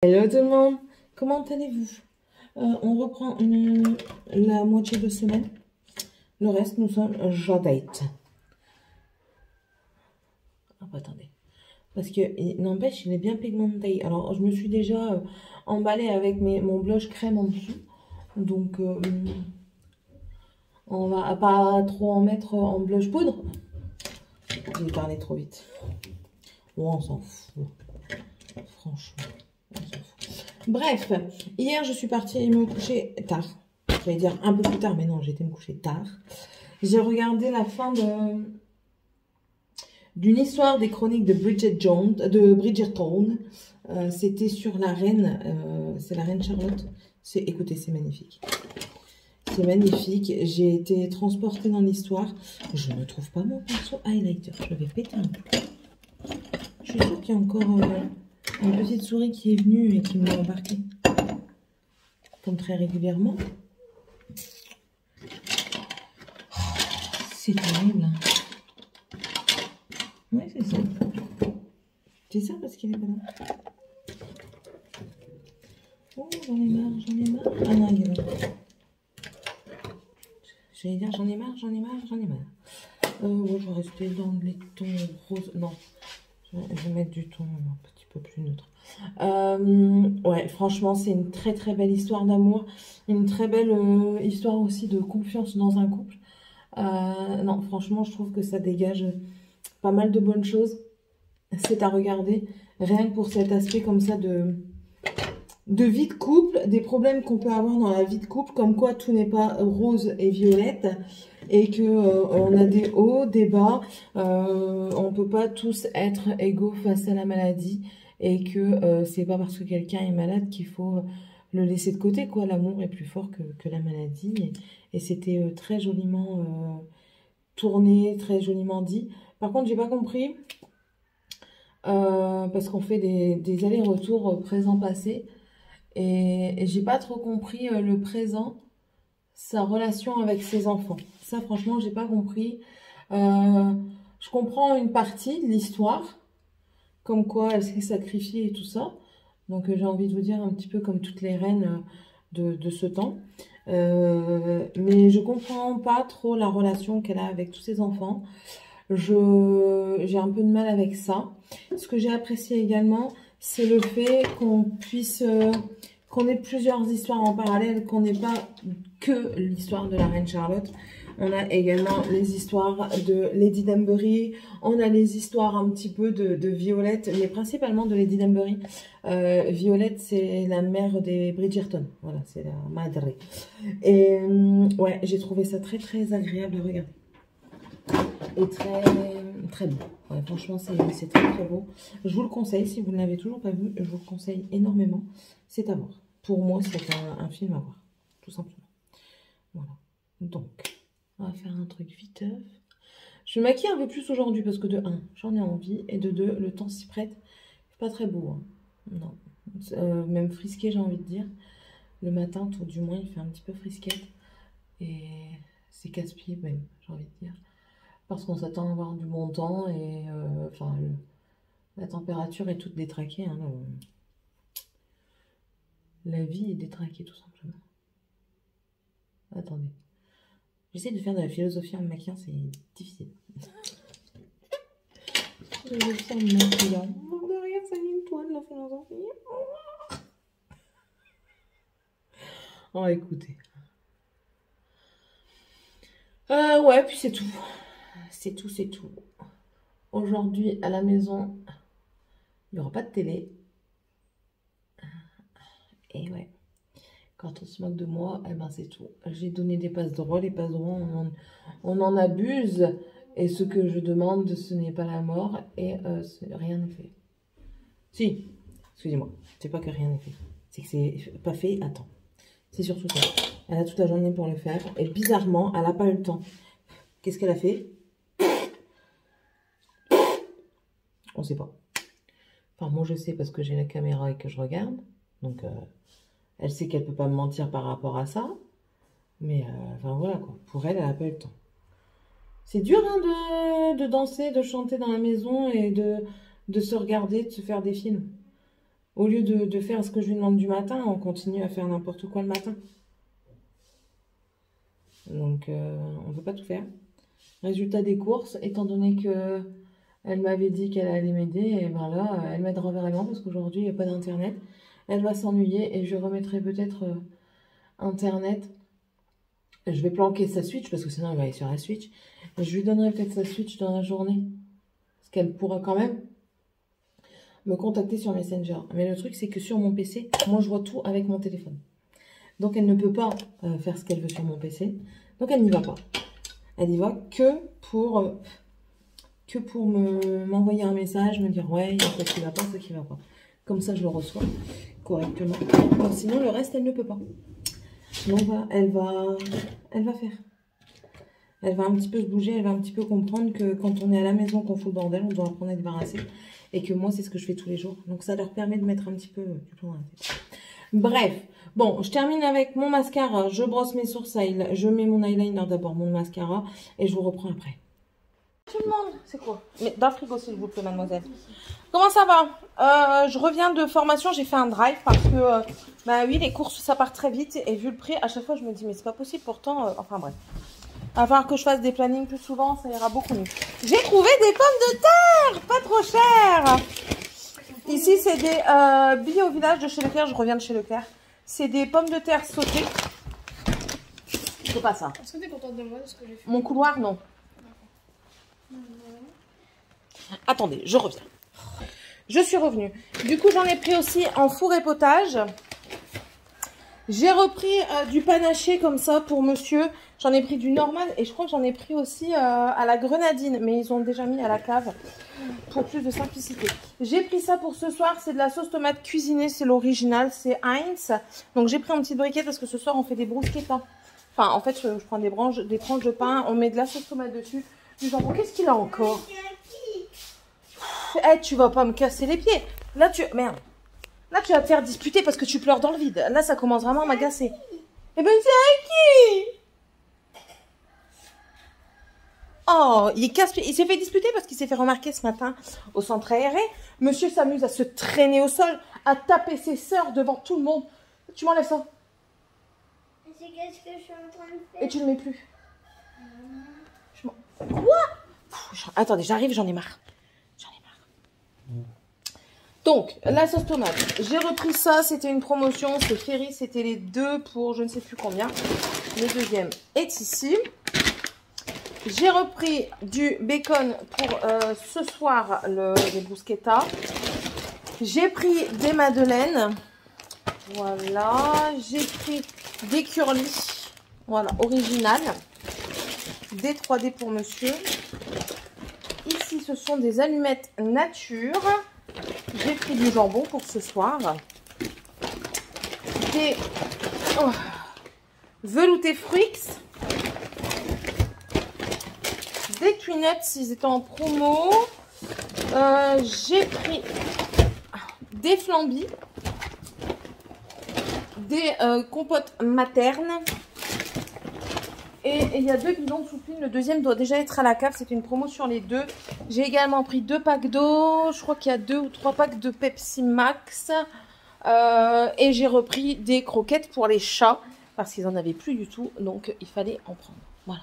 Hello tout le monde, comment allez-vous? On reprend la moitié de semaine. Le reste, nous sommes date. Ah, bah, attendez. Parce que, n'empêche, il est bien pigmenté. Alors, je me suis déjà emballée avec mon blush crème en dessous. Donc, on va pas trop en mettre en blush poudre. J'ai parlé trop vite. Bon, on s'en fout. Franchement, on s'en fout. Bref, hier, je suis partie me coucher tard. J'allais dire un peu plus tard, mais non, j'étais me coucher tard. J'ai regardé la fin d'une histoire des chroniques de Bridgerton. C'était sur la reine, c'est la reine Charlotte. Écoutez, c'est magnifique. C'est magnifique. J'ai été transportée dans l'histoire. Je ne trouve pas mon pinceau highlighter. Je vais péter un peu. Je suis sûre qu'il y a encore une petite souris qui est venue et qui m'a embarqué. Comme très régulièrement. C'est terrible. Oui, c'est ça. C'est ça parce qu'il est pas là. Oh, j'en ai marre, j'en ai marre. Ah non, il est là. J'allais dire j'en ai marre, j'en ai marre, j'en ai marre. Ouais, je vais rester dans les tons roses. Non, je vais mettre du ton un petit peu plus neutre. Ouais, franchement, c'est une très très belle histoire d'amour. Une très belle histoire aussi de confiance dans un couple. Non, franchement, je trouve que ça dégage pas mal de bonnes choses. C'est à regarder, rien que pour cet aspect comme ça de vie de couple, des problèmes qu'on peut avoir dans la vie de couple, comme quoi tout n'est pas rose et violette, et que on a des hauts, des bas, on peut pas tous être égaux face à la maladie, et que c'est pas parce que quelqu'un est malade qu'il faut le laisser de côté, quoi. L'amour est plus fort que la maladie, et c'était très joliment tourné, très joliment dit. Par contre, j'ai pas compris, parce qu'on fait des allers-retours présent-passé, et j'ai pas trop compris le présent, sa relation avec ses enfants. Ça, franchement, j'ai pas compris. Je comprends une partie de l'histoire, comme quoi elle s'est sacrifiée et tout ça. Donc, j'ai envie de vous dire un petit peu comme toutes les reines de ce temps. Mais je comprends pas trop la relation qu'elle a avec tous ses enfants. J'ai un peu de mal avec ça. Ce que j'ai apprécié également, c'est le fait qu'on puisse, qu'on ait plusieurs histoires en parallèle, qu'on n'ait pas que l'histoire de la reine Charlotte. On a également les histoires de Lady Danbury, on a les histoires un petit peu de Violette, mais principalement de Lady Danbury. Violette, c'est la mère des Bridgerton, voilà, c'est la madre. Et ouais, j'ai trouvé ça très très agréable à regarder. Et très très beau. Ouais, franchement, c'est très très beau. Je vous le conseille, si vous ne l'avez toujours pas vu, je vous le conseille énormément. C'est à voir. Pour moi, c'est un film à voir, tout simplement. Voilà. Donc, on va faire un truc viteuf. Je me maquille un peu plus aujourd'hui parce que de 1, j'en ai envie, et de 2, le temps s'y prête. C'est pas très beau, hein. Non. Même frisqué, j'ai envie de dire. Le matin, tout du moins, il fait un petit peu frisquette. Et c'est casse-pied, même, j'ai envie de dire. Parce qu'on s'attend à avoir du bon temps et enfin, la température est toute détraquée. Hein, la vie est détraquée tout simplement. Attendez. J'essaie de faire de la philosophie en me maquillant, c'est difficile. Je vais faire une maquille là. Oh, derrière, ça y est, toi de la philosophie. Oh, écoutez. Ouais, puis c'est tout. C'est tout, c'est tout. Aujourd'hui, à la maison, il n'y aura pas de télé. Et ouais. Quand on se moque de moi, eh ben c'est tout. J'ai donné des passes droits. Les passes droits, on en abuse. Et ce que je demande, ce n'est pas la mort. Et rien n'est fait. Si, excusez-moi. C'est pas que rien n'est fait. C'est que c'est pas fait à temps. C'est surtout ça. Elle a toute la journée pour le faire. Et bizarrement, elle n'a pas eu le temps. Qu'est-ce qu'elle a fait? On sait pas. Enfin, moi, je sais parce que j'ai la caméra et que je regarde. Donc, elle sait qu'elle peut pas me mentir par rapport à ça. Mais, enfin, voilà, quoi. Pour elle, elle n'a pas eu le temps. C'est dur, hein, de danser, de chanter dans la maison et de se regarder, de se faire des films. Au lieu de faire ce que je lui demande du matin, on continue à faire n'importe quoi le matin. Donc, on ne peut pas tout faire. Résultat des courses, étant donné que elle m'avait dit qu'elle allait m'aider, et ben là, elle m'aidera vraiment parce qu'aujourd'hui, il n'y a pas d'internet. Elle va s'ennuyer et je remettrai peut-être internet. Je vais planquer sa Switch parce que sinon elle va aller sur la Switch. Et je lui donnerai peut-être sa Switch dans la journée. Parce qu'elle pourra quand même me contacter sur Messenger. Mais le truc, c'est que sur mon PC, moi je vois tout avec mon téléphone. Donc elle ne peut pas faire ce qu'elle veut sur mon PC. Donc elle n'y va pas. Elle y va que pour m'envoyer un message, me dire ouais, il y a ça qui va pas, ça qui va pas. Comme ça je le reçois correctement. Donc, sinon le reste elle ne peut pas. Donc elle va faire. Elle va un petit peu se bouger, elle va un petit peu comprendre que quand on est à la maison, qu'on fout le bordel, on doit apprendre à débarrasser. Et que moi, c'est ce que je fais tous les jours. Donc ça leur permet de mettre un petit peu du plomb dans la tête. Bref, bon, je termine avec mon mascara. Je brosse mes sourcils, je mets mon eyeliner d'abord, mon mascara, et je vous reprends après. Tout le monde, c'est quoi? Mais dans le frigo, s'il vous plaît, mademoiselle. Comment ça va? Je reviens de formation, j'ai fait un drive parce que, bah oui, les courses, ça part très vite. Et vu le prix, à chaque fois, je me dis, mais c'est pas possible, pourtant, enfin bref. Il va falloir que je fasse des plannings plus souvent, ça ira beaucoup mieux. J'ai trouvé des pommes de terre, pas trop chères. Ici, c'est des billets au village de chez Leclerc, je reviens de chez Leclerc. C'est des pommes de terre sautées. C'est pas ça. Est-ce que tu es contente de moi, de ce que j'ai fait? Mon couloir, non. Attendez, je reviens. Je suis revenue. Du coup, j'en ai pris aussi en four et potage. J'ai repris du panaché comme ça pour monsieur. J'en ai pris du normal et je crois que j'en ai pris aussi à la grenadine. Mais ils ont déjà mis à la cave pour plus de simplicité. J'ai pris ça pour ce soir. C'est de la sauce tomate cuisinée. C'est l'original. C'est Heinz. Donc j'ai pris un petit briquet parce que ce soir on fait des bruschettas. Enfin, en fait, je prends des tranches de pain. On met de la sauce tomate dessus. Du jambon. Qu'est-ce qu'il a encore? Eh, tu vas pas me casser les pieds. Là, merde. Là, tu vas te faire disputer parce que tu pleures dans le vide. Là, ça commence vraiment à m'agacer. Eh ben, c'est à qui? Oh, il s'est fait disputer parce qu'il s'est fait remarquer ce matin au centre aéré. Monsieur s'amuse à se traîner au sol, à taper ses sœurs devant tout le monde. Tu m'enlèves ça. C'est qu'est-ce que je suis en train de faire? Et tu ne le mets plus. Quoi? Attendez, j'arrive, j'en ai marre. Donc, la sauce tomate. J'ai repris ça, c'était une promotion. C'est Ferry, c'était les deux pour je ne sais plus combien. Le deuxième est ici. J'ai repris du bacon pour ce soir, les bruschettas. J'ai pris des madeleines. Voilà. J'ai pris des curlis. Voilà, original. Des 3D pour monsieur. Ici, ce sont des allumettes nature. J'ai pris du jambon pour ce soir. Des veloutés fruits. Des Queenettes, ils étaient en promo. J'ai pris des flambis. Des compotes maternes. Et il y a 2 bidons de soupline. Le deuxième doit déjà être à la cave. C'était une promo sur les deux. J'ai également pris 2 packs d'eau. Je crois qu'il y a 2 ou 3 packs de Pepsi Max. Et j'ai repris des croquettes pour les chats. Parce qu'ils n'en avaient plus du tout. Donc il fallait en prendre. Voilà.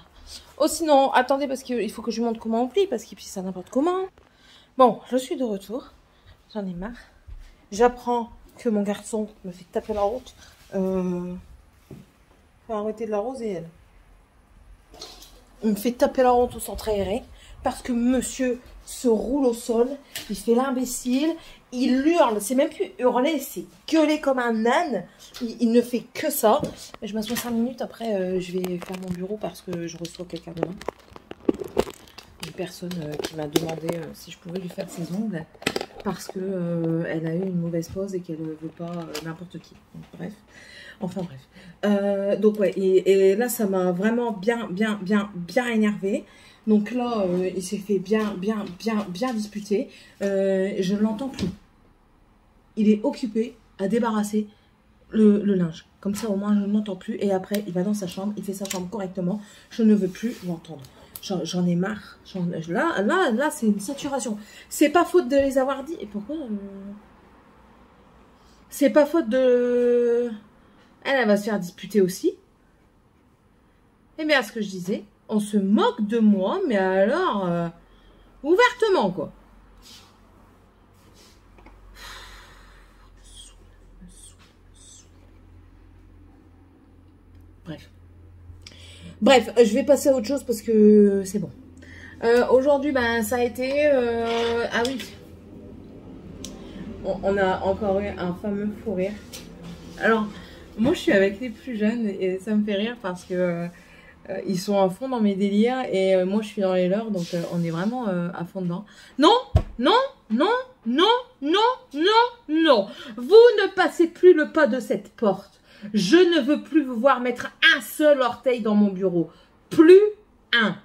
Oh sinon, attendez parce qu'il faut que je lui montre comment on plie. Parce qu'il plie ça n'importe comment. Bon, je suis de retour. J'en ai marre. J'apprends que mon garçon me fait taper la honte. Faut arrêter de l'arroser elle. Il me fait taper la honte au centre aéré parce que monsieur se roule au sol, il fait l'imbécile, il hurle, c'est même plus hurler, c'est gueuler comme un âne, il ne fait que ça. Je m'assois 5 minutes, après je vais faire mon bureau parce que je reçois quelqu'un demain. Une personne qui m'a demandé si je pouvais lui faire ses ongles parce que elle a eu une mauvaise pause et qu'elle ne veut pas n'importe qui. Donc, bref. Enfin bref. Donc ouais, et là ça m'a vraiment bien énervé. Donc là, il s'est fait bien disputer. Je ne l'entends plus. Il est occupé à débarrasser le linge. Comme ça au moins je ne l'entends plus. Et après il va dans sa chambre, il fait sa chambre correctement. Je ne veux plus l'entendre. J'en ai marre. Là c'est une saturation. C'est pas faute de les avoir dit. Et pourquoi C'est pas faute de... Elle va se faire disputer aussi. Et bien, ce que je disais, on se moque de moi, mais alors, ouvertement, quoi. Bref, je vais passer à autre chose parce que c'est bon. Aujourd'hui, ben, ça a été... ah oui. On a encore eu un fameux fou rire. Alors, moi, je suis avec les plus jeunes et ça me fait rire parce que ils sont à fond dans mes délires et moi, je suis dans les leurs. Donc, on est vraiment à fond dedans. Non, non, non, non, non, non, non. Vous ne passez plus le pas de cette porte. Je ne veux plus vous voir mettre un seul orteil dans mon bureau. Plus un.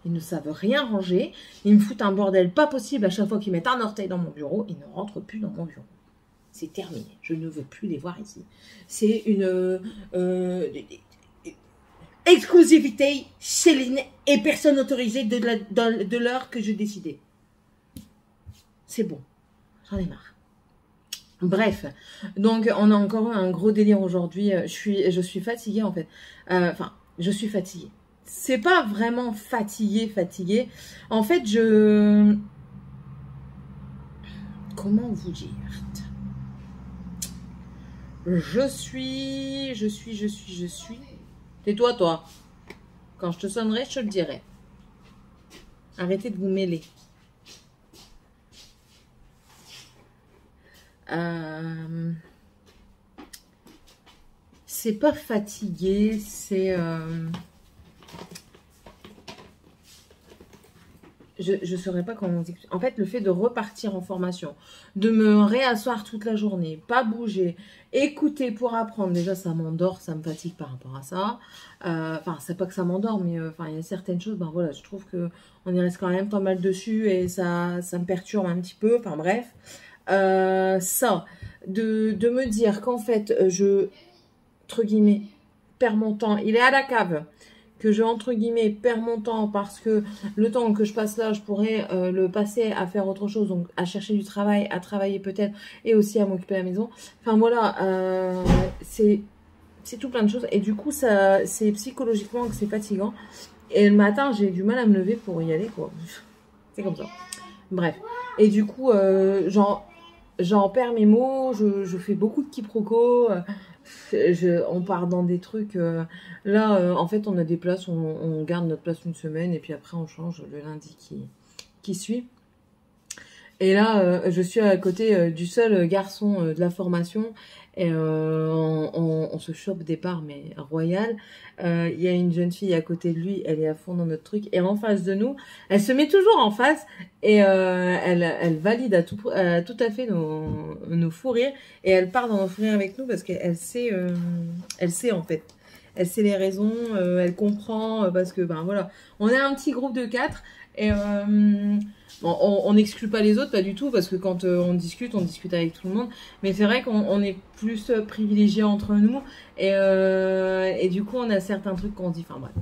Ils ne savent rien ranger. Ils me foutent un bordel pas possible à chaque fois qu'ils mettent un orteil dans mon bureau. Ils ne rentrent plus dans mon bureau. C'est terminé. Je ne veux plus les voir ici. C'est une exclusivité Céline et personne autorisée de l'heure que je décidais. C'est bon. J'en ai marre. Bref, donc on a encore eu un gros délire aujourd'hui. Je suis fatiguée en fait. Enfin, je suis fatiguée. C'est pas vraiment fatiguée. En fait, comment vous dire? Je suis... Tais-toi, toi. Quand je te sonnerai, je te le dirai. Arrêtez de vous mêler. C'est pas fatigué, c'est... Je saurais pas comment vous expliquer. En fait, le fait de repartir en formation, de me réasseoir toute la journée, pas bouger, écouter pour apprendre, déjà ça m'endort, ça me fatigue par rapport à ça. Enfin, c'est pas que ça m'endort, mais enfin, il y a certaines choses, ben voilà, je trouve que on y reste quand même pas mal dessus et ça me perturbe un petit peu. Enfin bref, ça, de me dire qu'en fait, entre guillemets, perds mon temps, il est à la cave. Que je, entre guillemets, perds mon temps parce que le temps que je passe là, je pourrais le passer à faire autre chose, donc à chercher du travail, à travailler peut-être, et aussi à m'occuper de la maison. Enfin voilà, c'est tout plein de choses. Et du coup, c'est psychologiquement que c'est fatigant. Et le matin, j'ai du mal à me lever pour y aller, quoi. C'est comme ça. Bref. Et du coup, j'en perds mes mots, je fais beaucoup de quiproquos. On part dans des trucs. Là, en fait, on a des places, on garde notre place une semaine et puis après, on change le lundi qui suit. Et là, je suis à côté du seul garçon de la formation et on se chope des parts, mais royales. Il y a une jeune fille à côté de lui, elle est à fond dans notre truc. Et en face de nous, elle se met toujours en face et elle valide à tout à fait nos fous rires. Et elle part dans nos fous rires avec nous parce qu'elle sait en fait. Elle sait les raisons, elle comprend parce que, ben voilà, on est un petit groupe de 4 et... Bon, on n'exclut pas les autres, pas du tout, parce que quand on discute avec tout le monde. Mais c'est vrai qu'on est plus privilégiés entre nous. Et du coup, on a certains trucs qu'on se dit, enfin bref,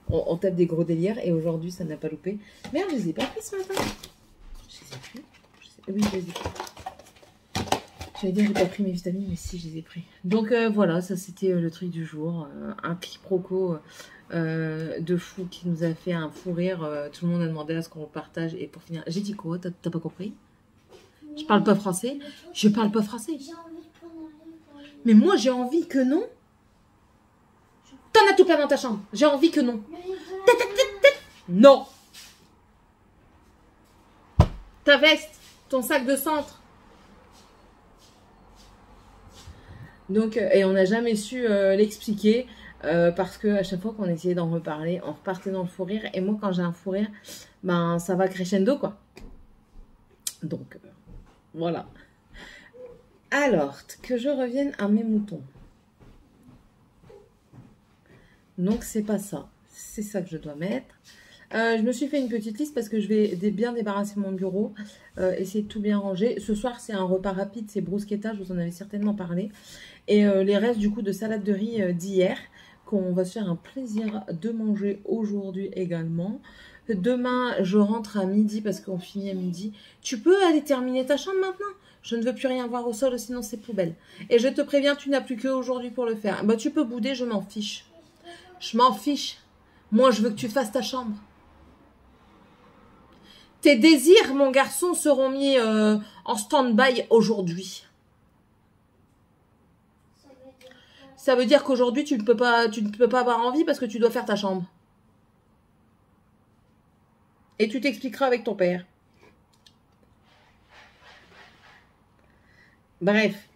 on tape des gros délires. Et aujourd'hui, ça n'a pas loupé. Merde, je les ai pas pris ce matin. Je les ai pris. Oui, je les ai pris. J'allais dire, j'ai pas pris mes vitamines, mais si, je les ai pris. Donc voilà, ça c'était le truc du jour. Un quiproquo de fou qui nous a fait un fou rire. Tout le monde a demandé à ce qu'on le partage. Et pour finir, j'ai dit quoi? T'as pas compris? Je parle pas français. Je parle pas français. Mais moi, j'ai envie que non. T'en as tout plein dans ta chambre. J'ai envie que non. Non. Ta veste, ton sac de centre. Donc, et on n'a jamais su l'expliquer. Parce que à chaque fois qu'on essayait d'en reparler, on repartait dans le fou rire. Et moi, quand j'ai un fou rire, ben ça va crescendo, quoi. Donc, voilà. Alors, que je revienne à mes moutons. Donc, c'est pas ça. C'est ça que je dois mettre. Je me suis fait une petite liste parce que je vais bien débarrasser mon bureau. Essayer de tout bien ranger. Ce soir, c'est un repas rapide. C'est bruschetta. Je vous en avais certainement parlé. Et les restes, du coup, de salade de riz d'hier, qu'on va se faire un plaisir de manger aujourd'hui également. Demain, je rentre à midi parce qu'on finit à midi. Tu peux aller terminer ta chambre maintenant? Je ne veux plus rien voir au sol, sinon c'est poubelle. Et je te préviens, tu n'as plus qu'aujourd'hui pour le faire. Bah, tu peux bouder, je m'en fiche. Je m'en fiche. Moi, je veux que tu fasses ta chambre. Tes désirs, mon garçon, seront mis en stand-by aujourd'hui. Ça veut dire qu'aujourd'hui, tu ne peux pas avoir envie parce que tu dois faire ta chambre. Et tu t'expliqueras avec ton père. Bref.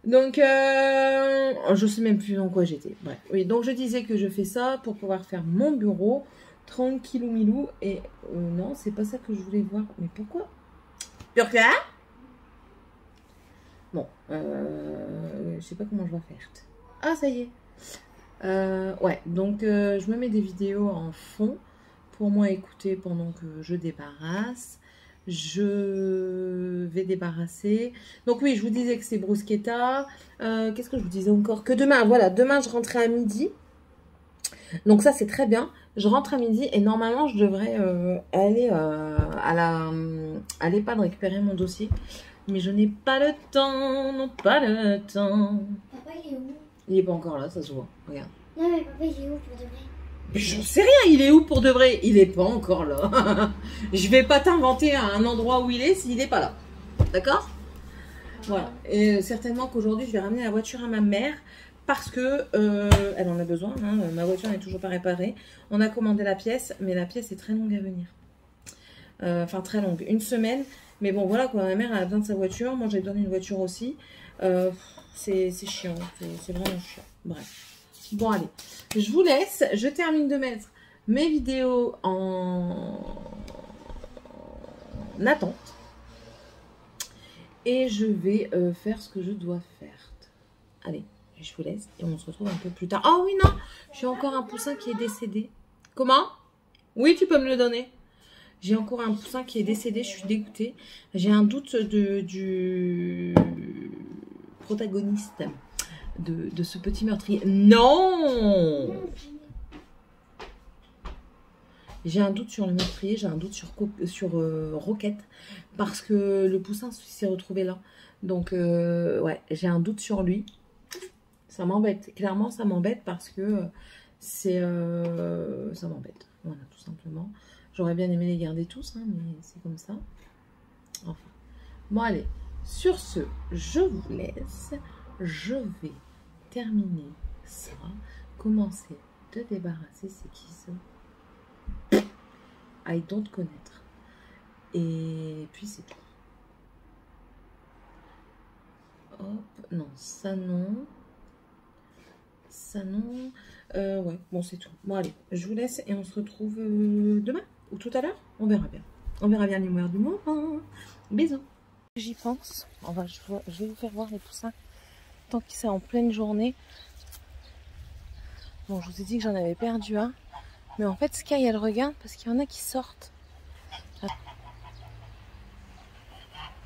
Donc, je sais même plus dans quoi j'étais. Bref. Oui, donc je disais que je fais ça pour pouvoir faire mon bureau. Tranquillou milou. Et non, c'est pas ça que je voulais voir. Mais pourquoi? Pourquoi? Bon, je sais pas comment je vais faire. Ah, ça y est. Ouais, donc je me mets des vidéos en fond pour moi écouter pendant que je débarrasse. Je vais débarrasser. Donc oui, je vous disais que c'est bruschetta. Qu'est-ce que je vous disais encore? Que demain, voilà, demain je rentrerai à midi. Donc ça, c'est très bien. Je rentre à midi et normalement, je devrais aller à l'EHPAD récupérer mon dossier. Mais je n'ai pas le temps, non pas le temps. Papa, il est où? Il n'est pas encore là, ça se voit. Regarde. Non, mais papa, il est où pour de vrai? Je sais rien, il est où pour de vrai? Il est pas encore là. Je vais pas t'inventer un endroit où il est s'il n'est pas là. D'accord? Voilà. Et certainement qu'aujourd'hui, je vais ramener la voiture à ma mère parce que elle en a besoin. Hein. Ma voiture n'est toujours pas réparée. On a commandé la pièce, mais la pièce est très longue à venir. Enfin, très longue. Une semaine. Mais bon, voilà quoi. Ma mère a besoin de sa voiture. Moi, j'ai besoin d'une voiture aussi. C'est chiant. C'est vraiment chiant. Bref. Bon, allez, je vous laisse. Je termine de mettre mes vidéos en attente. Et je vais faire ce que je dois faire. Allez, je vous laisse et on se retrouve un peu plus tard. Oh oui, non, j'ai encore un poussin qui est décédé. Comment? Oui, tu peux me le donner. J'ai encore un poussin qui est décédé, je suis dégoûtée. J'ai un doute du protagoniste. De ce petit meurtrier. Non! J'ai un doute sur le meurtrier, j'ai un doute sur Roquette, parce que le poussin s'est retrouvé là. Donc, ouais, j'ai un doute sur lui. Ça m'embête. Clairement, ça m'embête parce que c'est... ça m'embête. Voilà, tout simplement. J'aurais bien aimé les garder tous, hein, mais c'est comme ça. Enfin. Bon, allez. Sur ce, je vous laisse. Je vais terminer ça, commencer de débarrasser ces qui sont I don't connaître. Et puis c'est tout. Hop, non, ça non. Ça non. Ouais, bon c'est tout. Bon allez, je vous laisse et on se retrouve demain ou tout à l'heure. On verra bien. On verra bien l'humeur du moment. Bisous. J'y pense. Enfin, je vais vous faire voir les poussins. Tant que c'est en pleine journée. Bon, je vous ai dit que j'en avais perdu un. Mais en fait, Sky, elle regarde parce qu'il y en a qui sortent. Vous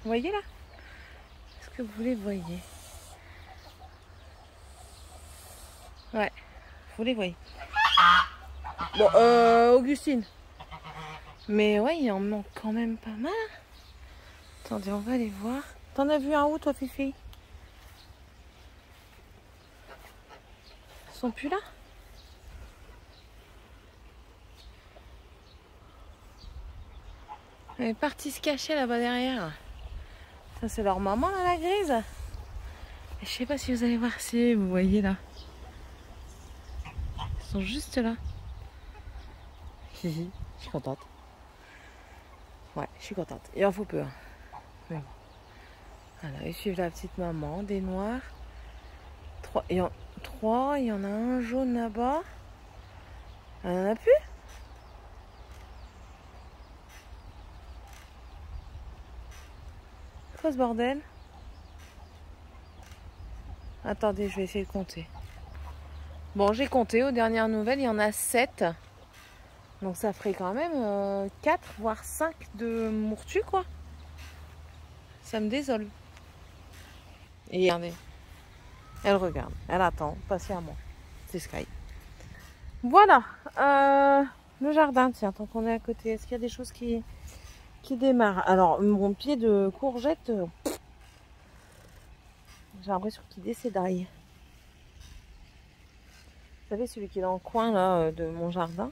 voyez là? Est-ce que vous les voyez? Ouais, vous les voyez. Bon, Augustine. Mais ouais, il en manque quand même pas mal. Attendez, on va aller voir. T'en as vu un où, toi, Fifi? Ils sont plus là? Elle est partie se cacher là-bas derrière. Ça, c'est leur maman, là, la grise. Et je sais pas si vous allez voir si vous voyez là. Ils sont juste là. Je suis contente. Ouais, je suis contente. Il en faut peu. Hein. Mais bon. Voilà, ils suivent la petite maman, des noirs. Il y en a un jaune là-bas. Il n'y en a plus? C'est quoi ce bordel? Attendez, je vais essayer de compter. Bon, j'ai compté. Aux dernières nouvelles, il y en a 7. Donc ça ferait quand même 4, voire 5 de mourtus, quoi. Ça me désole. Et regardez. Elle regarde. Elle attend patiemment. C'est Sky. Voilà. Le jardin, tiens, tant qu'on est à côté, est-ce qu'il y a des choses qui démarrent? Alors, mon pied de courgette, j'ai l'impression qu'il décédaille. Vous savez, celui qui est dans le coin là de mon jardin.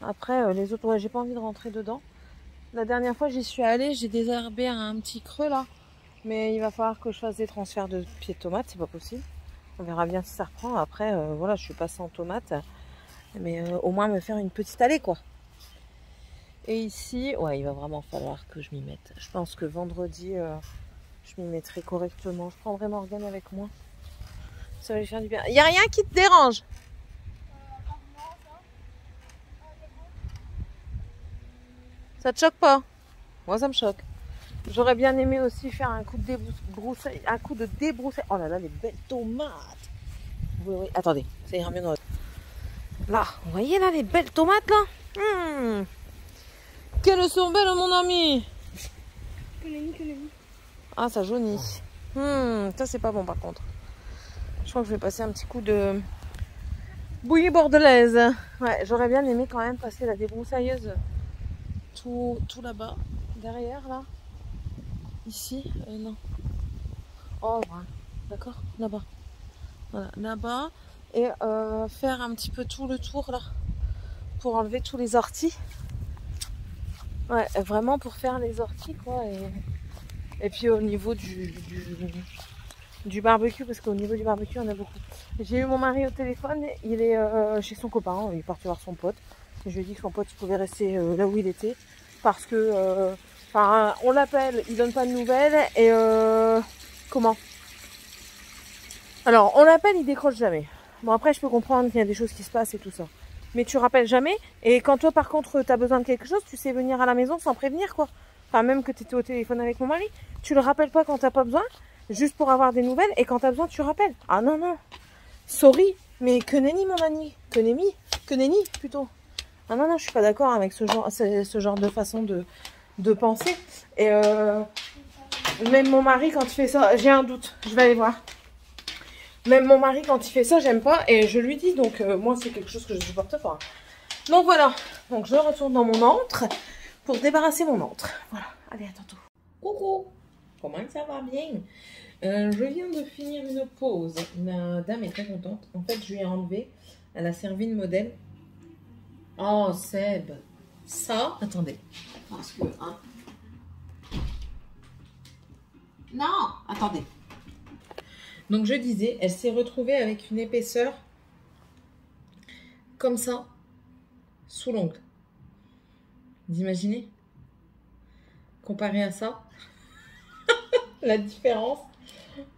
Après, les autres, ouais, j'ai pas envie de rentrer dedans. La dernière fois, j'y suis allée, j'ai désherbé un petit creux là. Mais il va falloir que je fasse des transferts de pieds de tomates, c'est pas possible. On verra bien si ça reprend. Après, voilà, je suis pas sans tomates. Mais au moins me faire une petite allée, quoi. Et ici, ouais, il va vraiment falloir que je m'y mette. Je pense que vendredi, je m'y mettrai correctement. Je prendrai Morgane avec moi. Ça va lui faire du bien. Il n'y a rien qui te dérange? Ça te choque pas? Moi, ça me choque. J'aurais bien aimé aussi faire un coup de débroussailles. Oh là là, les belles tomates. Oui, oui. Attendez, ça ira mieux dans là, vous voyez là, les belles tomates là. Qu'elles sont belles, mon ami. Ah, ça jaunit. Ça, c'est pas bon par contre. Je crois que je vais passer un petit coup de bouillie bordelaise. Ouais, j'aurais bien aimé quand même passer la débroussailleuse tout là-bas, derrière là. Ici, non. Oh, ouais. D'accord, là-bas. Voilà, là-bas. Et faire un petit peu tout le tour là. Pour enlever tous les orties. Ouais, vraiment pour faire les orties quoi. Et puis au niveau du barbecue, parce qu'au niveau du barbecue, on a beaucoup. J'ai eu mon mari au téléphone, il est chez son copain, il est parti voir son pote. Je lui ai dit que son pote pouvait rester là où il était. Parce que, on l'appelle, il donne pas de nouvelles. Et comment? Alors, on l'appelle, il décroche jamais. Bon, après, je peux comprendre qu'il y a des choses qui se passent et tout ça. Mais tu rappelles jamais. Et quand toi, par contre, tu as besoin de quelque chose, tu sais venir à la maison sans prévenir, quoi. Enfin, même que tu étais au téléphone avec mon mari, tu le rappelles pas quand t'as pas besoin, juste pour avoir des nouvelles. Et quand tu as besoin, tu rappelles. Ah non, non. Sorry, mais que nenni, mon ami. Que nenni, plutôt. Ah non, non, je suis pas d'accord avec ce genre de façon de penser. Et même mon mari, quand il fait ça, j'ai un doute. Je vais aller voir. Même mon mari, quand il fait ça, j'aime pas. Et je lui dis, donc moi, c'est quelque chose que je supporte pas. Donc voilà. Donc je retourne dans mon antre pour débarrasser mon antre. Voilà. Allez, à tantôt. Coucou. Comment ça va bien? Je viens de finir une pause. Ma dame est très contente. En fait, je lui ai enlevé. Elle a servi de modèle. Oh, Seb. Ça, attendez. Parce que, hein. Non, attendez. Donc je disais, elle s'est retrouvée avec une épaisseur comme ça, sous l'ongle. Vous imaginez? Comparé à ça, la différence.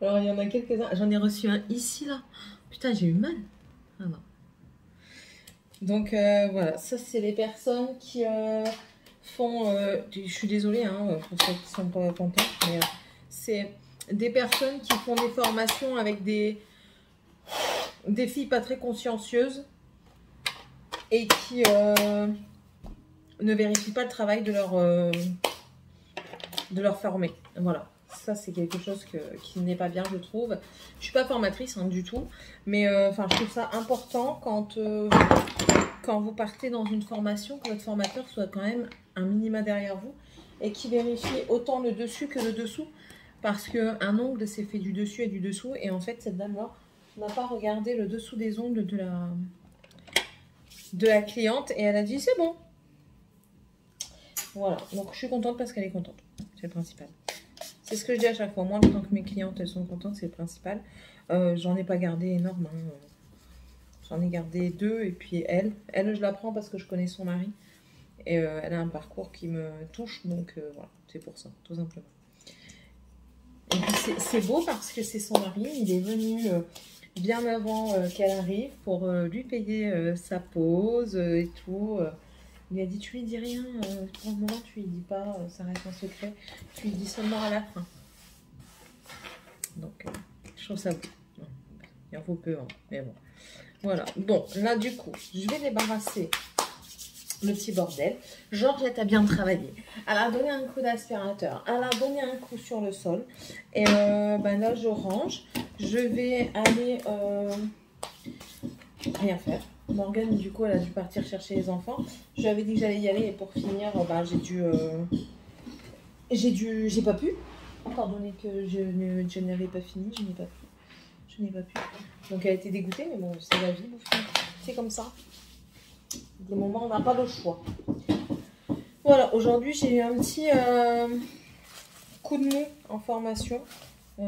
Alors il y en a quelques-uns. J'en ai reçu un ici là. Putain, j'ai eu mal. Ah non. Donc voilà, ça c'est les personnes qui font... je suis désolée hein, pour ceux qui sont pas contents, mais c'est des personnes qui font des formations avec des filles pas très consciencieuses et qui ne vérifient pas le travail de leur formé. Voilà, ça c'est quelque chose qui n'est pas bien, je trouve. Je suis pas formatrice hein, du tout, mais je trouve ça important quand vous partez dans une formation, que votre formateur soit quand même un minima derrière vous et qui vérifie autant le dessus que le dessous. Parce qu'un ongle, c'est fait du dessus et du dessous. Et en fait, cette dame-là n'a pas regardé le dessous des ongles de la cliente. Et elle a dit, c'est bon. Voilà. Donc, je suis contente parce qu'elle est contente. C'est le principal. C'est ce que je dis à chaque fois. Moi, en tant que mes clientes, elles sont contentes, c'est le principal. J'en ai pas gardé énorme. Hein. J'en ai gardé 2. Et puis, elle, je la prends parce que je connais son mari. Et elle a un parcours qui me touche. Donc, voilà. C'est pour ça, tout simplement. Et puis c'est beau parce que c'est son mari, il est venu bien avant qu'elle arrive pour lui payer sa pause et tout. Il a dit, tu lui dis rien, pour le moment tu lui dis pas, ça reste un secret, tu lui dis seulement à la fin. Donc je trouve ça beau. Il en faut peu, hein, mais bon. Voilà, bon là du coup, je vais débarrasser le petit bordel. Georgette a bien travaillé. Elle a donné un coup d'aspirateur. Elle a donné un coup sur le sol. Et là, je range. Je vais aller rien faire. Morgane, du coup, elle a dû partir chercher les enfants. Je lui avais dit que j'allais y aller et pour finir, bah, j'ai pas pu. Étant donné que je n'avais pas fini, je n'ai pas pu. Donc elle a été dégoûtée, mais bon, c'est la vie, c'est comme ça. Des moments, on n'a pas le choix. Voilà, aujourd'hui, j'ai eu un petit coup de mou en formation.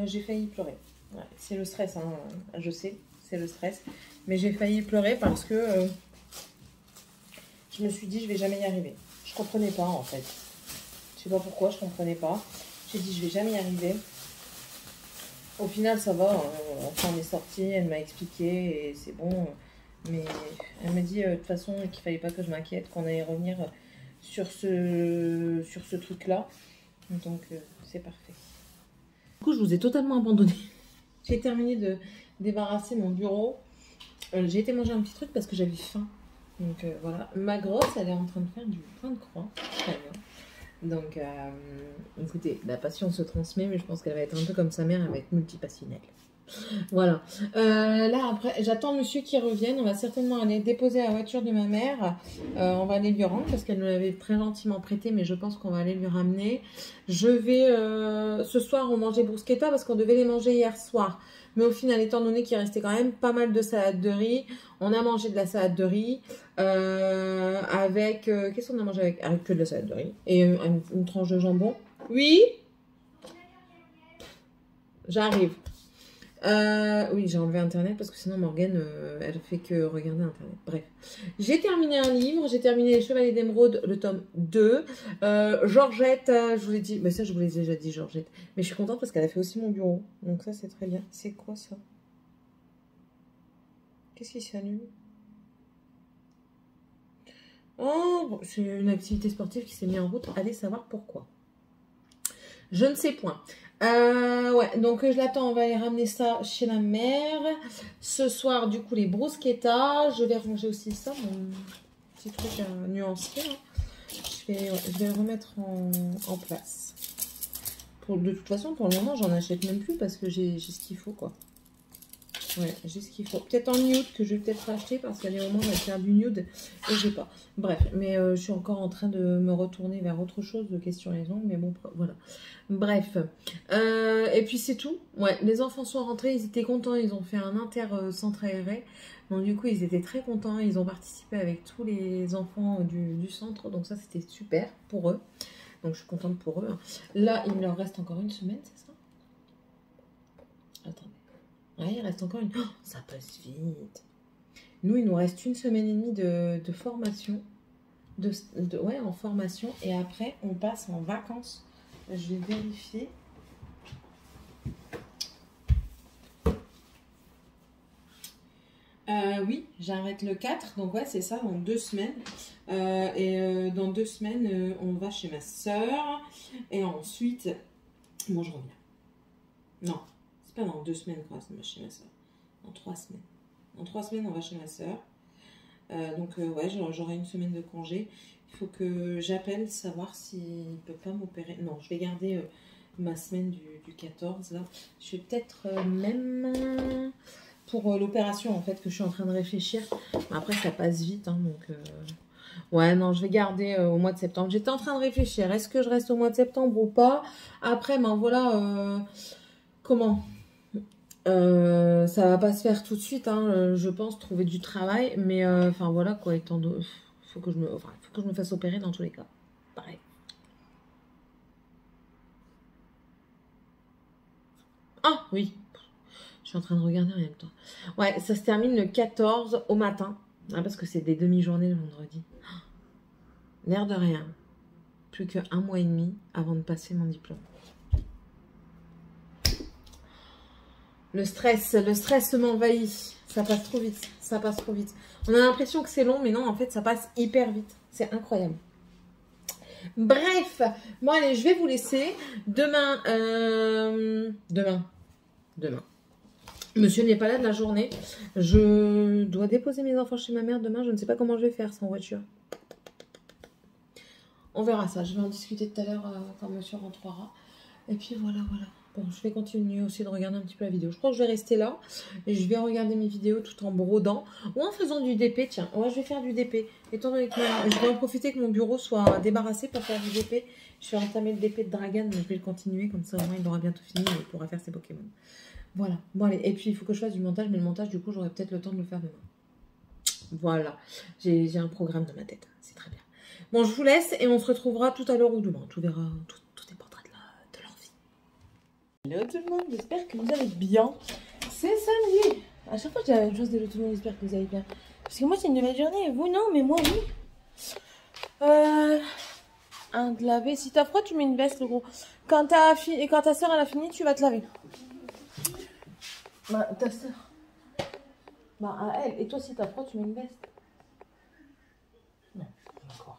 J'ai failli pleurer. Ouais, c'est le stress, hein, je sais, c'est le stress. Mais j'ai failli pleurer parce que je me suis dit, je vais jamais y arriver. Je comprenais pas, en fait. Je sais pas pourquoi, je comprenais pas. J'ai dit, je vais jamais y arriver. Au final, ça va. Enfin, on est sorti, elle m'a expliqué et c'est bon. Mais elle m'a dit de toute façon qu'il fallait pas que je m'inquiète, qu'on allait revenir sur ce truc-là. Donc, c'est parfait. Du coup, je vous ai totalement abandonné. J'ai terminé de débarrasser mon bureau. J'ai été manger un petit truc parce que j'avais faim. Donc, voilà. Ma grosse, elle est en train de faire du pain de croix. Très bien. Donc, écoutez, la passion se transmet, mais je pense qu'elle va être un peu comme sa mère, elle va être multipassionnelle. Voilà. Là, après, j'attends monsieur qui revienne. On va certainement aller déposer la voiture de ma mère. On va aller lui rendre parce qu'elle nous l'avait très gentiment prêté, mais je pense qu'on va aller lui ramener. Je vais... ce soir, on mangeait bruschetta parce qu'on devait les manger hier soir. Mais au final, étant donné qu'il restait quand même pas mal de salade de riz, on a mangé de la salade de riz avec... qu'est-ce qu'on a mangé avec? Avec que de la salade de riz. Et une tranche de jambon. Oui? J'arrive. Oui, j'ai enlevé Internet parce que sinon Morgane, elle fait que regarder Internet. Bref, j'ai terminé un livre, j'ai terminé Les Chevaliers d'Émeraude, le tome 2. Georgette, je vous l'ai dit, mais ça je vous l'ai déjà dit, Georgette. Mais je suis contente parce qu'elle a fait aussi mon bureau. Donc ça c'est très bien. C'est quoi ça? Qu'est-ce qui s'allume? Oh, c'est une activité sportive qui s'est mise en route. Allez savoir pourquoi. Je ne sais point. Ouais, donc je l'attends, on va aller ramener ça chez la mère. Ce soir, du coup, les bruschettas. Je vais ranger aussi ça, mon petit truc à nuancier. Je vais le remettre en place. De toute façon, pour le moment, j'en achète même plus parce que j'ai ce qu'il faut, quoi. Ouais, j'ai ce qu'il faut. Peut-être en nude que je vais peut-être racheter parce qu'il y a des moments où je vais faire du nude et j'ai pas. Bref, mais je suis encore en train de me retourner vers autre chose de questions les ongles, mais bon, voilà. Bref. Et puis c'est tout. Ouais, les enfants sont rentrés, ils étaient contents, ils ont fait un inter-centre aéré. Donc du coup, ils étaient très contents, ils ont participé avec tous les enfants du centre, donc ça c'était super pour eux. Donc je suis contente pour eux. Là, il me leur reste encore une semaine, c'est ça? Attendez. Ouais, il reste encore une... Oh, ça passe vite. Nous, il nous reste une semaine et demie de formation. Ouais, en formation. Et après, on passe en vacances. Je vais vérifier. Oui, j'arrête le 4. Donc ouais, c'est ça, dans 2 semaines. Dans 2 semaines, on va chez ma soeur. Et ensuite... Bon, je reviens. Non. C'est pas dans 2 semaines qu'on va chez ma soeur. Dans 3 semaines. Dans 3 semaines, on va chez ma soeur. Donc, ouais, j'aurai une semaine de congé. Il faut que j'appelle savoir s'il ne peut pas m'opérer. Non, je vais garder ma semaine du 14. Là. Je vais peut-être même pour l'opération, en fait, que je suis en train de réfléchir. Après, ça passe vite. Hein, donc, ouais, non, je vais garder au mois de septembre. J'étais en train de réfléchir. Est-ce que je reste au mois de septembre ou pas? Après, ben voilà... comment ça va pas se faire tout de suite, hein, je pense, trouver du travail, mais enfin voilà quoi, faut que je me fasse opérer dans tous les cas. Pareil. Ah oui, je suis en train de regarder en même temps. Ouais, ça se termine le 14 au matin, hein, parce que c'est des demi-journées le vendredi. L'air de rien, plus qu'un mois et demi avant de passer mon diplôme. Le stress m'envahit. Ça passe trop vite. Ça passe trop vite. On a l'impression que c'est long, mais non, en fait, ça passe hyper vite. C'est incroyable. Bref, bon allez, je vais vous laisser. Demain. Monsieur n'est pas là de la journée. Je dois déposer mes enfants chez ma mère demain. Je ne sais pas comment je vais faire sans voiture. On verra ça. Je vais en discuter tout à l'heure quand monsieur rentrera. Et puis voilà. Bon, je vais continuer aussi de regarder un petit peu la vidéo. Je crois que je vais rester là et je vais regarder mes vidéos tout en brodant ou en faisant du DP. Tiens, ouais, je vais faire du DP. Étant donné que je vais en profiter que mon bureau soit débarrassé pour faire du DP. Je vais entamer le DP de Dragan, mais je vais le continuer. Comme ça, au moins, il aura bientôt fini et il pourra faire ses Pokémon. Voilà. Bon, allez. Et puis, il faut que je fasse du montage. Mais le montage, du coup, j'aurai peut-être le temps de le faire demain. Voilà. J'ai un programme dans ma tête. C'est très bien. Bon, je vous laisse et on se retrouvera tout à l'heure ou demain. Tout verra. Tout dépendra de leur vie. Hello tout le monde, j'espère que vous allez bien. C'est samedi. À chaque fois, j'ai la même chose. Hello tout le monde, j'espère que vous allez bien. Parce que moi, c'est une nouvelle journée. Vous, non, mais moi, oui. Un de laver. Si t'as froid, tu mets une veste, le gros. Quand ta soeur, elle a fini, tu vas te laver. Bah, ta soeur. Bah, à elle. Et toi, si t'as froid, tu mets une veste. Non, d'accord.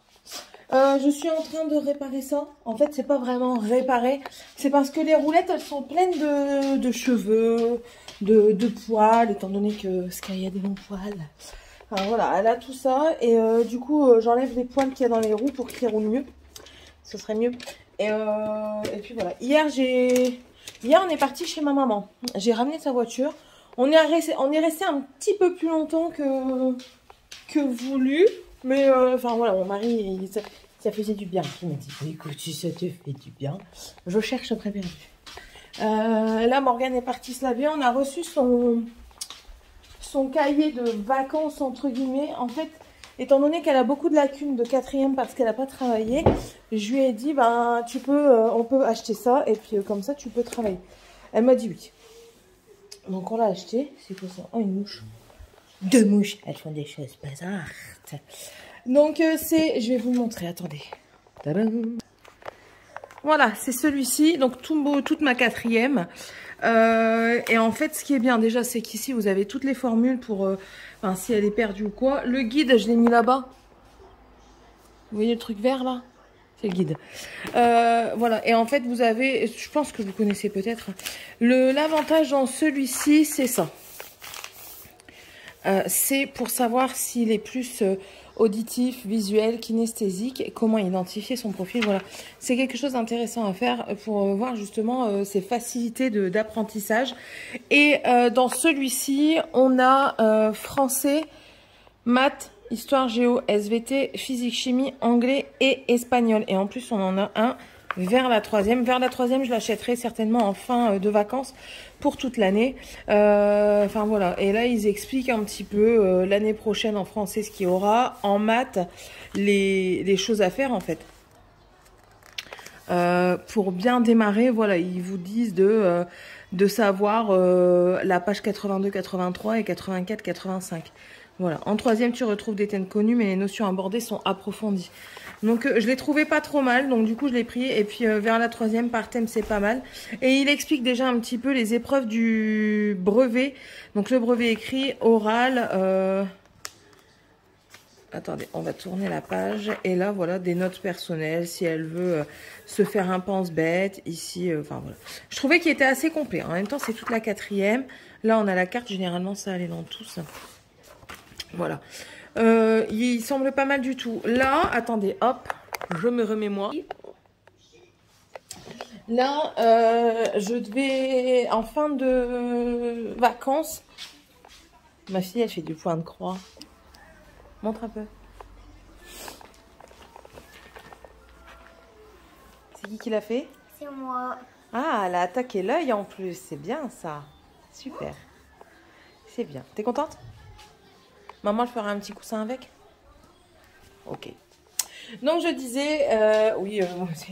Je suis en train de réparer ça. En fait, c'est pas vraiment réparer. C'est parce que les roulettes, elles sont pleines de cheveux, de poils, étant donné que Sky a des longs poils. Enfin, voilà, elle a tout ça. Et du coup, j'enlève les poils qu'il y a dans les roues pour qu'ils roulent mieux. Ce serait mieux. Et puis voilà. Hier, on est parti chez ma maman. J'ai ramené sa voiture. On est resté un petit peu plus longtemps que voulu. Mais enfin voilà, mon mari, ça faisait du bien. Il m'a dit, écoute, si ça te fait du bien, je cherche très bien. Là, Morgane est partie se laver. On a reçu son cahier de vacances, entre guillemets. En fait, étant donné qu'elle a beaucoup de lacunes de 4e parce qu'elle n'a pas travaillé, je lui ai dit, ben, on peut acheter ça et puis comme ça, tu peux travailler. Elle m'a dit oui. Donc, on l'a acheté. C'est quoi ça? Oh, une mouche. 2 mouches. Elles font des choses bizarres. Donc, je vais vous le montrer. Attendez. Tadam. Voilà, c'est celui-ci. Donc, toute ma 4e. Et en fait, ce qui est bien déjà, c'est qu'ici, vous avez toutes les formules pour... enfin, si elle est perdue ou quoi. Le guide, je l'ai mis là-bas. Vous voyez le truc vert, là? C'est le guide. Voilà. Et en fait, vous avez... Je pense que vous connaissez peut-être. L'avantage dans celui-ci, c'est ça. C'est pour savoir s'il est plus auditif, visuel, kinesthésique, et comment identifier son profil. Voilà, c'est quelque chose d'intéressant à faire pour voir justement ses facilités d'apprentissage. Et dans celui-ci, on a français, maths, histoire, géo, SVT, physique, chimie, anglais et espagnol. Et en plus, on en a un vers la 3e. Vers la 3e, je l'achèterai certainement en fin de vacances pour toute l'année. Enfin voilà. Et là, ils expliquent un petit peu l'année prochaine en français ce qu'il y aura. En maths, les choses à faire en fait. Pour bien démarrer, voilà, ils vous disent de savoir la page 82, 83 et 84, 85. Voilà. En 3e, tu retrouves des thèmes connus, mais les notions abordées sont approfondies. Donc, je l'ai trouvé pas trop mal. Donc, du coup, je l'ai pris. Et puis, vers la 3e, par thème, c'est pas mal. Et il explique déjà un petit peu les épreuves du brevet. Donc, le brevet écrit, oral. Attendez, on va tourner la page. Et là, voilà, des notes personnelles. Si elle veut se faire un pense-bête. Ici, enfin, voilà. Je trouvais qu'il était assez complet. En même temps, c'est toute la 4e. Là, on a la carte. Généralement, ça allait dans tous. Voilà. Il semble pas mal du tout. Là, attendez, hop, je me remets moi. Là, je devais, en fin de vacances, ma fille, elle fait du point de croix. Montre un peu. C'est qui l'a fait? C'est moi. Ah, elle a attaqué l'œil en plus. C'est bien ça. Super. C'est bien. T'es contente? Maman, je ferai un petit coussin avec? Ok. Donc, je disais... oui,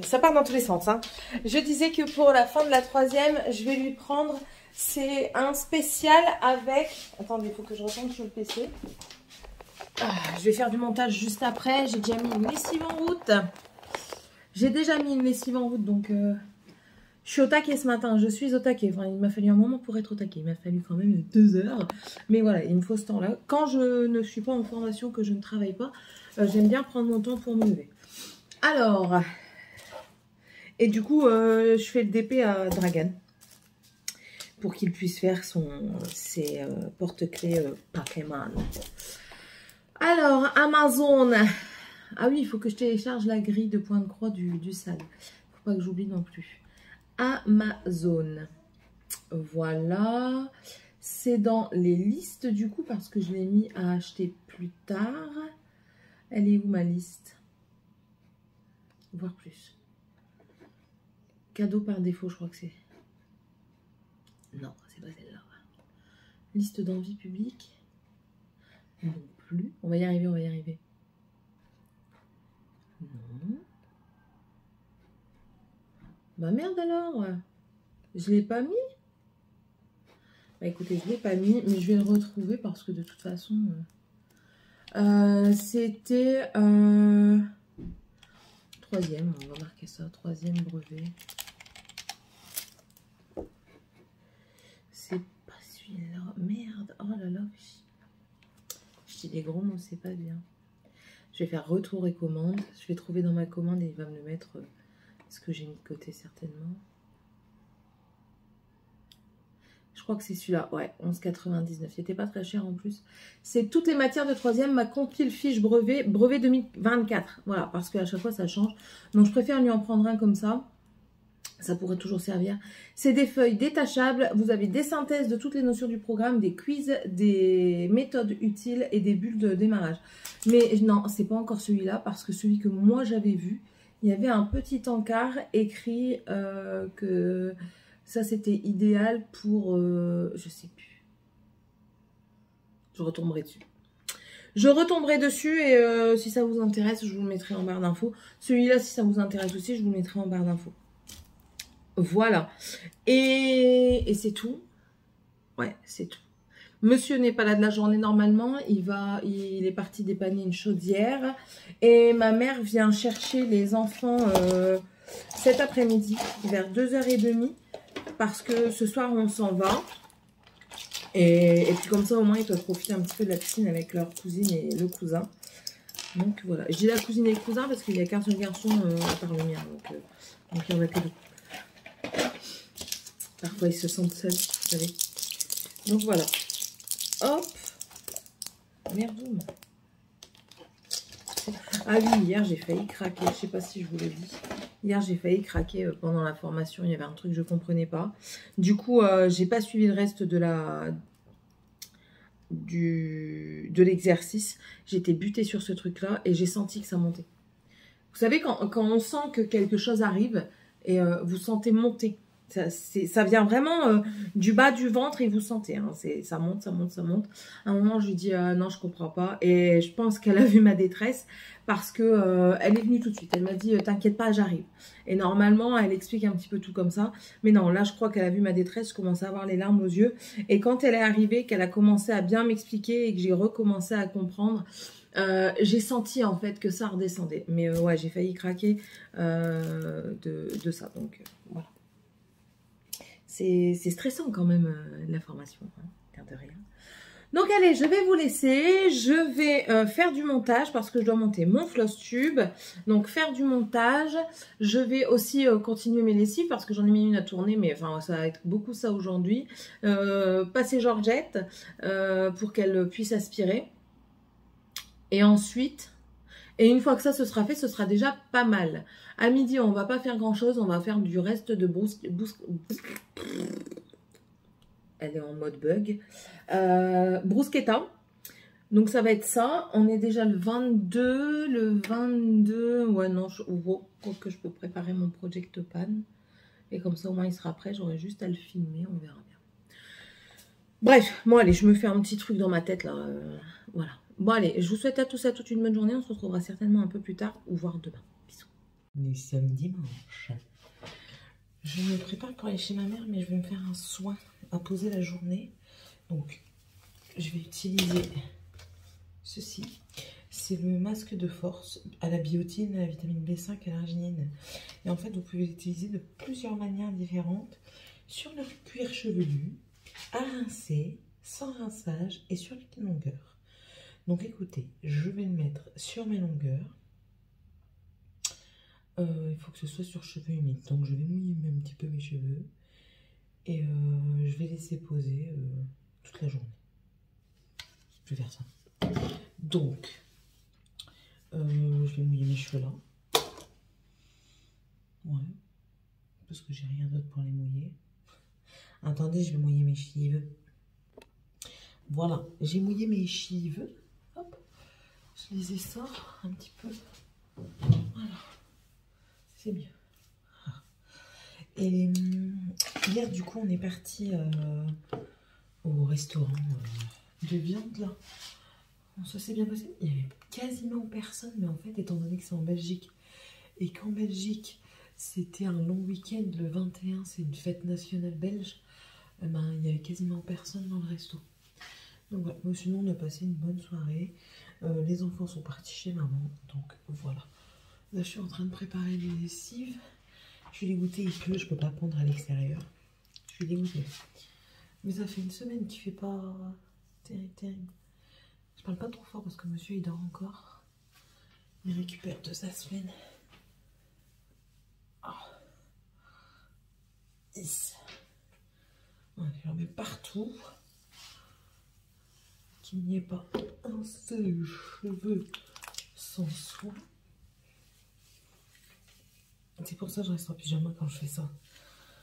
ça part dans tous les sens. Hein. Je disais que pour la fin de la 3e, je vais lui prendre... C'est un spécial avec... Attendez, il faut que je retourne sur le PC. Je vais faire du montage juste après. J'ai déjà mis une lessive en route. J'ai déjà mis une lessive en route, donc... Je suis au taquet ce matin, je suis au taquet. Enfin, il m'a fallu un moment pour être au taquet. Il m'a fallu quand même 2 heures. Mais voilà, il me faut ce temps-là. Quand je ne suis pas en formation, que je ne travaille pas, j'aime bien prendre mon temps pour me lever. Alors, et du coup, je fais le DP à Dragan pour qu'il puisse faire ses porte-clés Pokémon. Alors, Amazon. Ah oui, il faut que je télécharge la grille de point de croix du SAD. Faut pas que j'oublie non plus. Amazon. Voilà. C'est dans les listes du coup parce que je l'ai mis à acheter plus tard. Elle est où ma liste? Voir plus. Cadeau par défaut, je crois que c'est. Non, c'est pas celle-là. Liste d'envie publique. Non plus. On va y arriver, on va y arriver. Non. Bah merde alors. Je l'ai pas mis. Bah écoutez, je l'ai pas mis, mais je vais le retrouver parce que de toute façon... c'était... troisième, on va marquer ça. Troisième brevet. C'est pas celui-là. Merde. Oh là là. Je dis des gros mots, c'est pas bien. Je vais faire retour et commande. Je vais trouver dans ma commande et il va me le mettre ce que j'ai mis de côté certainement. Je crois que c'est celui-là. Ouais, 11,99. Il n'était pas très cher en plus. C'est toutes les matières de troisième. Ma compile fiche brevet 2024. Voilà, parce qu'à chaque fois ça change. Donc je préfère lui en prendre un comme ça. Ça pourrait toujours servir. C'est des feuilles détachables. Vous avez des synthèses de toutes les notions du programme, des quiz, des méthodes utiles et des bulles de démarrage. Mais non, c'est pas encore celui-là parce que celui que moi j'avais vu, il y avait un petit encart écrit que ça c'était idéal pour... je sais plus. Je retomberai dessus. Je retomberai dessus et si ça vous intéresse, je vous le mettrai en barre d'infos. Celui-là, si ça vous intéresse aussi, je vous le mettrai en barre d'infos. Voilà. Et c'est tout. Ouais, c'est tout. Monsieur n'est pas là de la journée normalement. Il est parti dépanner une chaudière. Et ma mère vient chercher les enfants cet après-midi, vers 2h30. Parce que ce soir, on s'en va. Et puis comme ça, au moins, ils peuvent profiter un petit peu de la piscine avec leur cousine et le cousin. Donc voilà. Je dis la cousine et le cousin parce qu'il n'y a qu'un seul garçon à part le mien. Donc il n'y en a que deux. Parfois, ils se sentent seuls, vous savez. Donc, voilà. Hop. Merdoum. Ah oui, hier, j'ai failli craquer. Je ne sais pas si je vous l'ai dit. Hier, j'ai failli craquer pendant la formation. Il y avait un truc que je ne comprenais pas. Du coup, j'ai pas suivi le reste de l'exercice. J'étais butée sur ce truc-là et j'ai senti que ça montait. Vous savez, quand on sent que quelque chose arrive et vous sentez monter. Ça vient vraiment du bas du ventre et vous sentez, hein, ça monte, ça monte, ça monte. À un moment, je lui dis non, je comprends pas. Et je pense qu'elle a vu ma détresse parce que elle est venue tout de suite. Elle m'a dit t'inquiète pas, j'arrive. Et normalement, elle explique un petit peu tout comme ça. Mais non, là, je crois qu'elle a vu ma détresse. Je commençais à avoir les larmes aux yeux. Et quand elle est arrivée, qu'elle a commencé à bien m'expliquer et que j'ai recommencé à comprendre, j'ai senti en fait que ça redescendait. Mais ouais, j'ai failli craquer de ça. Donc voilà. C'est stressant quand même la formation, hein, de rien. Donc allez, je vais vous laisser. Je vais faire du montage parce que je dois monter mon floss tube. Donc faire du montage. Je vais aussi continuer mes lessives parce que j'en ai mis une à tourner. Mais enfin, ça va être beaucoup ça aujourd'hui. Passer Georgette pour qu'elle puisse aspirer. Et ensuite... Et une fois que ça se sera fait, ce sera déjà pas mal. À midi, on va pas faire grand chose. On va faire du reste de elle est en mode bug. Bruschetta. Donc ça va être ça. On est déjà le 22. Le 22. Ouais, non, je crois que je peux préparer mon Project Pan. Et comme ça, au moins, il sera prêt. J'aurai juste à le filmer. On verra bien. Bref, bon, allez, je me fais un petit truc dans ma tête, là. Voilà. Bon, allez, je vous souhaite à tous et à toutes une bonne journée. On se retrouvera certainement un peu plus tard ou voire demain. Bisous. Nous sommes dimanche. Je me prépare pour aller chez ma mère, mais je vais me faire un soin à poser la journée. Donc, je vais utiliser ceci. C'est le masque de force à la biotine, à la vitamine B5 et à l'arginine. Et en fait, vous pouvez l'utiliser de plusieurs manières différentes sur le cuir chevelu, à rincer, sans rinçage et sur les longueurs. Donc écoutez, je vais le mettre sur mes longueurs. Il faut que ce soit sur cheveux humides. Donc je vais mouiller un petit peu mes cheveux. Et je vais laisser poser toute la journée. Je vais faire ça. Donc, je vais mouiller mes cheveux là. Ouais. parce que j'ai rien d'autre pour les mouiller. Attendez, je vais mouiller mes chives. Voilà, j'ai mouillé mes chives. Hop, je les essore un petit peu. Voilà, c'est mieux. Et hier, du coup, on est parti au restaurant de viande, là. Bon, ça s'est bien passé. Il y avait quasiment personne, mais en fait, étant donné que c'est en Belgique, et qu'en Belgique, c'était un long week-end, le 21, c'est une fête nationale belge, ben, il y avait quasiment personne dans le resto. Donc voilà, mais sinon, on a passé une bonne soirée. Les enfants sont partis chez maman, donc voilà. Là, je suis en train de préparer les lessives. Je suis dégoûtée, il pleut, je peux pas pondre à l'extérieur. Je suis dégoûtée. Mais ça fait une semaine qu'il fait pas terrible. Je parle pas trop fort parce que monsieur il dort encore. Il récupère de sa semaine. Oh. J'en mets partout. Qu'il n'y ait pas un seul cheveu sans soin. C'est pour ça que je reste en pyjama quand je fais ça.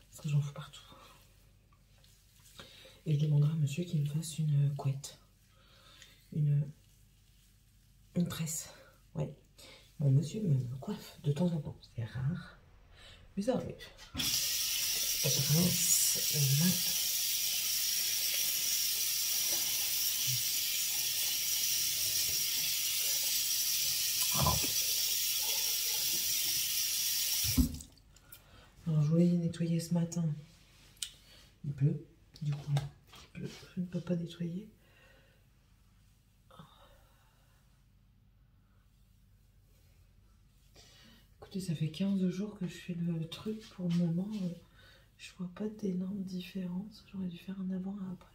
Parce que j'en fous partout. Et je demanderai à monsieur qu'il me fasse une couette. Une tresse. Ouais. Mon monsieur me coiffe de temps en temps. C'est rare. Mais ça arrive. Je rince les mains. Alors je voulais nettoyer ce matin. Il pleut. Du coup, il pleut. Je ne peux pas nettoyer. Écoutez, ça fait 15 jours que je fais le truc. Pour le moment, je vois pas d'énormes différences. J'aurais dû faire un avant et un après.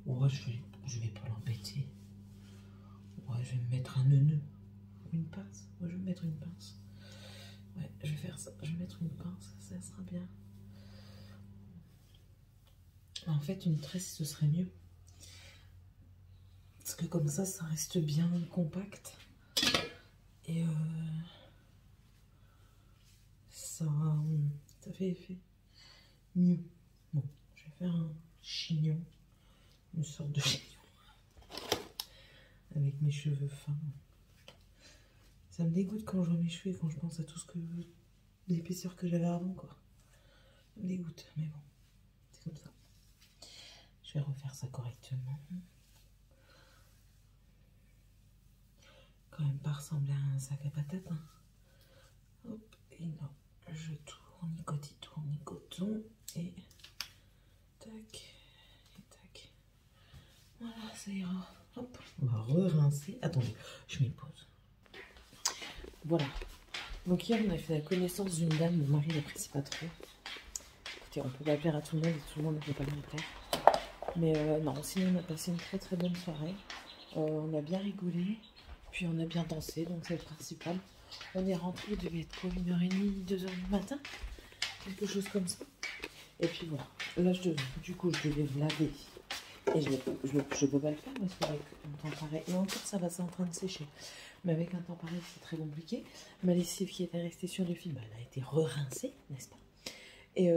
Ouais, je vais pas l'embêter. Ouais, je vais me mettre un nœud. Une pince. Ouais, je vais me mettre une pince. Ouais, je vais faire ça. Je vais mettre une pince. Ça sera bien. En fait, une tresse, ce serait mieux. Parce que comme ça reste bien compact. Et ça fait effet mieux. Bon, je vais faire un chignon. Une sorte de chignon. Avec mes cheveux fins. Ça me dégoûte quand je vois mes cheveux et quand je pense à tout ce que... l'épaisseur que j'avais avant, quoi. Ça me dégoûte, mais bon. C'est comme ça. Je vais refaire ça correctement. Quand même pas ressembler à un sac à patates. Hein. Hop, et non. Je tournicoton et tac, et tac. Voilà, ça ira. Hop, on va re-rincer. Attendez, je mets pause. Voilà. Donc hier, on a fait la connaissance d'une dame, mon mari n'apprécie pas trop. Écoutez, on peut pas plaire à tout le monde et tout le monde ne peut pas me plaire. Mais non, sinon on a passé une très très bonne soirée. On a bien rigolé, puis on a bien dansé, donc c'est le principal. On est rentré, il devait être quoi, 1h30, 2h du matin, quelque chose comme ça. Et puis voilà, là du coup je devais me laver. Et je peux pas le faire parce qu'avec un temps pareil, et encore ça va, c'est en train de sécher. Mais avec un temps pareil, c'est très compliqué. Ma lessive qui était restée sur le fil, elle a été re-rincée, n'est-ce pas? Et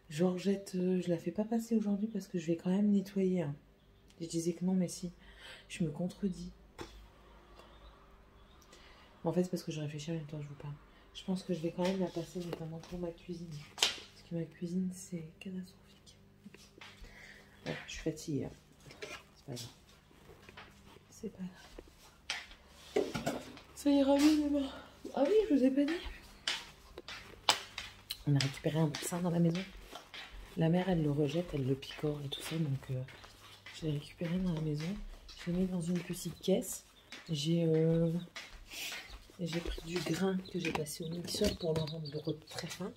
Georgette, je la fais pas passer aujourd'hui parce que je vais quand même nettoyer. Hein. Je disais que non, mais si, je me contredis. En fait, c'est parce que je réfléchis en même temps que je vous parle. Je pense que je vais quand même la passer, notamment pour ma cuisine. Parce que ma cuisine, c'est catastrophique. Ouais, je suis fatiguée. Hein. C'est pas grave. C'est pas grave. Ça ira mieux demain. Ah oui, je vous ai pas dit. On a récupéré un poussin dans la maison. La mère, elle le rejette, elle le picore et tout ça. Donc, je l'ai récupéré dans la maison. Je l'ai mis dans une petite caisse. J'ai pris du grain que j'ai passé au mixeur pour le rendre très fin.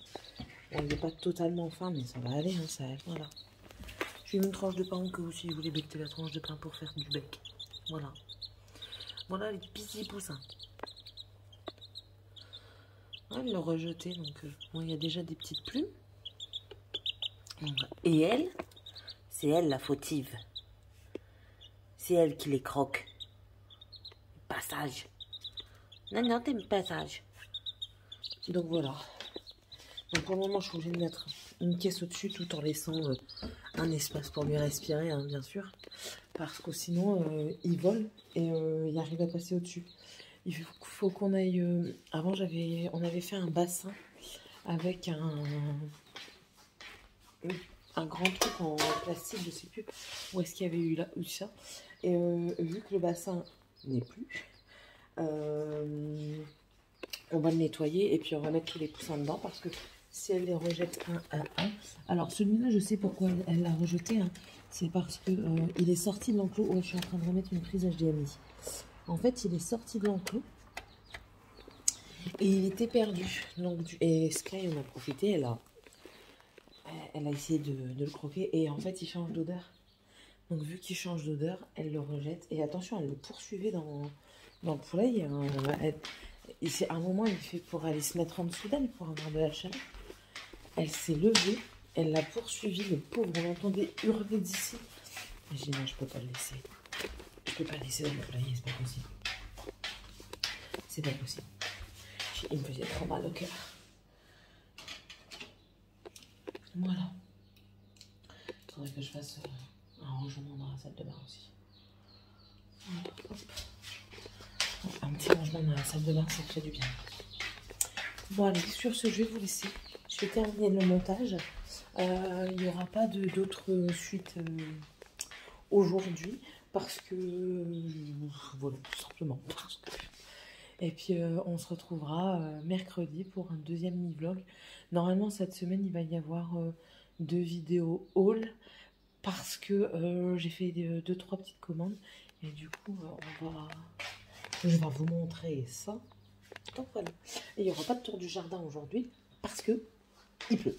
Il n'est pas totalement fin, mais ça va aller. Hein, ça, voilà. J'ai une tranche de pain au cas où si vous voulez becter la tranche de pain pour faire du bec. Voilà. Voilà les petits poussins. Ah, ils l'ont rejeté, donc bon, il y a déjà des petites plumes. Et elle, c'est elle la fautive. C'est elle qui les croque. sage. Non, non, t'es pas sage. Donc voilà. Donc pour le moment, je suis obligée de mettre une caisse au-dessus tout en laissant un espace pour lui respirer, hein, bien sûr. Parce que sinon, il vole et il arrive à passer au-dessus. Il faut qu'on aille... avant, on avait fait un bassin avec un grand truc en plastique, je sais plus où est-ce qu'il y avait eu là ou ça. Et vu que le bassin n'est plus, on va le nettoyer et puis on va mettre tous les poussins dedans parce que si elle les rejette un à un. Alors celui-là, je sais pourquoi elle l'a rejeté. Hein. C'est parce que il est sorti de l'enclos. Ouais, je suis en train de remettre une prise HDMI. En fait, il est sorti de l'enclos et il était perdu. Donc, et Sky en a profité. Elle a essayé de le croquer et en fait, il change d'odeur. Donc vu qu'il change d'odeur, elle le rejette. Et attention, elle le poursuivait dans le poulailler. Hein. À un moment, il fait pour aller se mettre en dessous d'elle pour avoir de la chaleur. Elle s'est levée, elle l'a poursuivi, le pauvre, on l'entendait hurler d'ici. Et j'ai dit non, je peux pas le laisser. Je peux pas le laisser dans le poulailler, c'est pas possible. C'est pas possible. Il me faisait trop mal au cœur. Voilà. Il faudrait que je fasse un rangement dans la salle de bain aussi. Voilà, hop. Un petit rangement dans la salle de bain, ça fait du bien. Bon allez, sur ce, je vais vous laisser. Je vais terminer le montage. Il n'y aura pas d'autres suites aujourd'hui parce que voilà, tout simplement. Et puis on se retrouvera mercredi pour un deuxième mini-vlog. Normalement cette semaine il va y avoir 2 vidéos haul parce que j'ai fait 2-3 petites commandes et du coup je vais vous montrer ça. Donc voilà. Et il n'y aura pas de tour du jardin aujourd'hui parce que il pleut.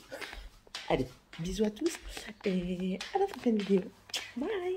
Allez, bisous à tous et à la prochaine vidéo. Bye!